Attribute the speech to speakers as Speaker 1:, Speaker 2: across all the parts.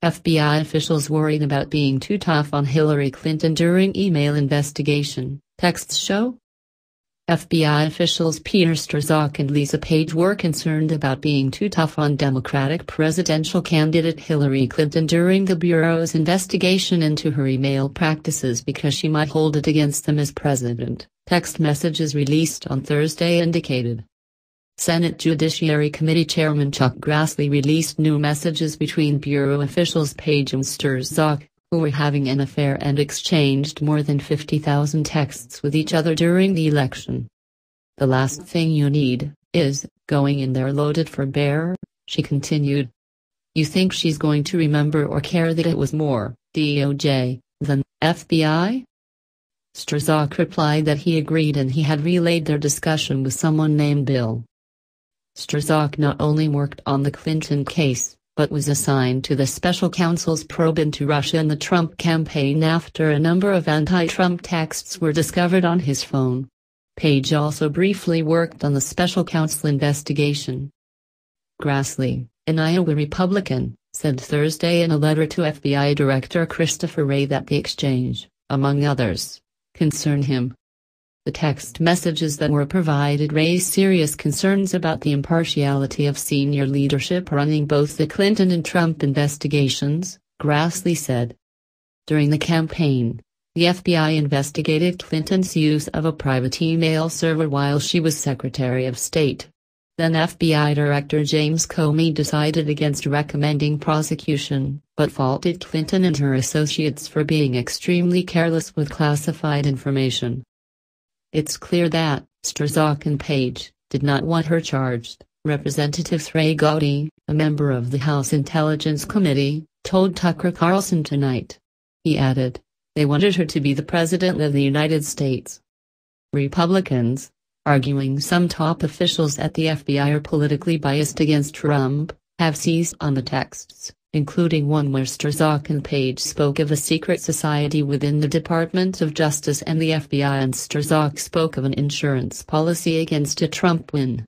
Speaker 1: FBI officials worried about being too tough on Hillary Clinton during email investigation, texts show. FBI officials Peter Strzok and Lisa Page were concerned about being too tough on Democratic presidential candidate Hillary Clinton during the Bureau's investigation into her email practices because she might hold it against them as president, text messages released on Thursday indicated. Senate Judiciary Committee Chairman Chuck Grassley released new messages between Bureau officials Page and Strzok, who were having an affair and exchanged more than 50,000 texts with each other during the election. "The last thing you need is going in there loaded for bear," she continued. "You think she's going to remember or care that it was more DOJ than FBI?" Strzok replied that he agreed and he had relayed their discussion with someone named Bill. Strzok not only worked on the Clinton case, but was assigned to the special counsel's probe into Russia and the Trump campaign after a number of anti-Trump texts were discovered on his phone. Page also briefly worked on the special counsel investigation. Grassley, an Iowa Republican, said Thursday in a letter to FBI Director Christopher Wray that the exchange, among others, concerned him. The text messages that were provided raised serious concerns about the impartiality of senior leadership running both the Clinton and Trump investigations, Grassley said. During the campaign, the FBI investigated Clinton's use of a private email server while she was Secretary of State. Then FBI Director James Comey decided against recommending prosecution, but faulted Clinton and her associates for being extremely careless with classified information. "It's clear that Strzok and Page did not want her charged," Representative Trey Gowdy, a member of the House Intelligence Committee, told Tucker Carlson tonight. He added, "They wanted her to be the President of the United States." Republicans, arguing some top officials at the FBI are politically biased against Trump, have seized on the texts, including one where Strzok and Page spoke of a secret society within the Department of Justice and the FBI, and Strzok spoke of an insurance policy against a Trump win.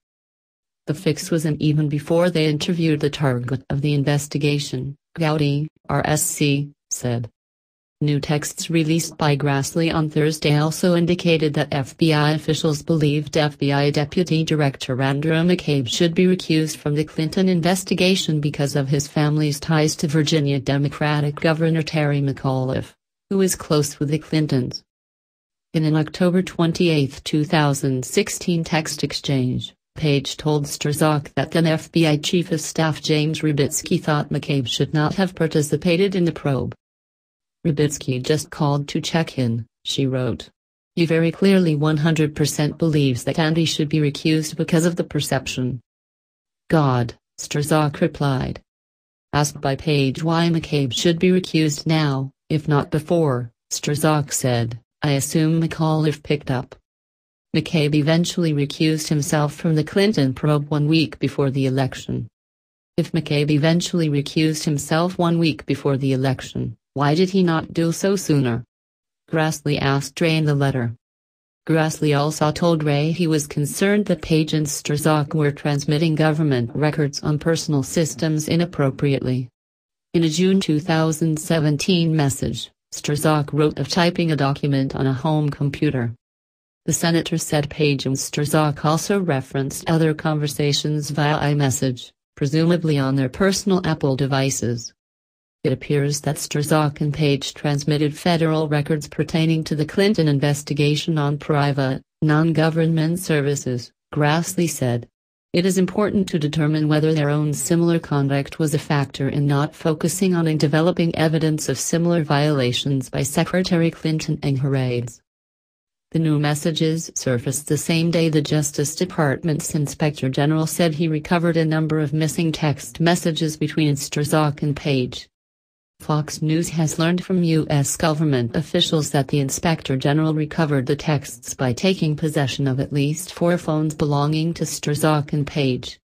Speaker 1: The fix was in even before they interviewed the target of the investigation, Gowdy, RSC, said. New texts released by Grassley on Thursday also indicated that FBI officials believed FBI Deputy Director Andrew McCabe should be recused from the Clinton investigation because of his family's ties to Virginia Democratic Governor Terry McAuliffe, who is close with the Clintons. In an October 28, 2016 text exchange, Page told Strzok that then FBI Chief of Staff James Rybicki thought McCabe should not have participated in the probe. "Rybicki just called to check in," she wrote. "He very clearly 100% believes that Andy should be recused because of the perception." "God," Strzok replied. Asked by Page why McCabe should be recused now, if not before, Strzok said, "I assume McAuliffe picked up." McCabe eventually recused himself from the Clinton probe 1 week before the election. If McCabe eventually recused himself 1 week before the election, why did he not do so sooner? Grassley asked Wray in the letter. Grassley also told Wray he was concerned that Page and Strzok were transmitting government records on personal systems inappropriately. In a June 2017 message, Strzok wrote of typing a document on a home computer. The senator said Page and Strzok also referenced other conversations via iMessage, presumably on their personal Apple devices. It appears that Strzok and Page transmitted federal records pertaining to the Clinton investigation on private, non-government services, Grassley said. It is important to determine whether their own similar conduct was a factor in not focusing on and developing evidence of similar violations by Secretary Clinton and her aides. The new messages surfaced the same day the Justice Department's Inspector General said he recovered a number of missing text messages between Strzok and Page. Fox News has learned from U.S. government officials that the Inspector General recovered the texts by taking possession of at least 4 phones belonging to Strzok and Page.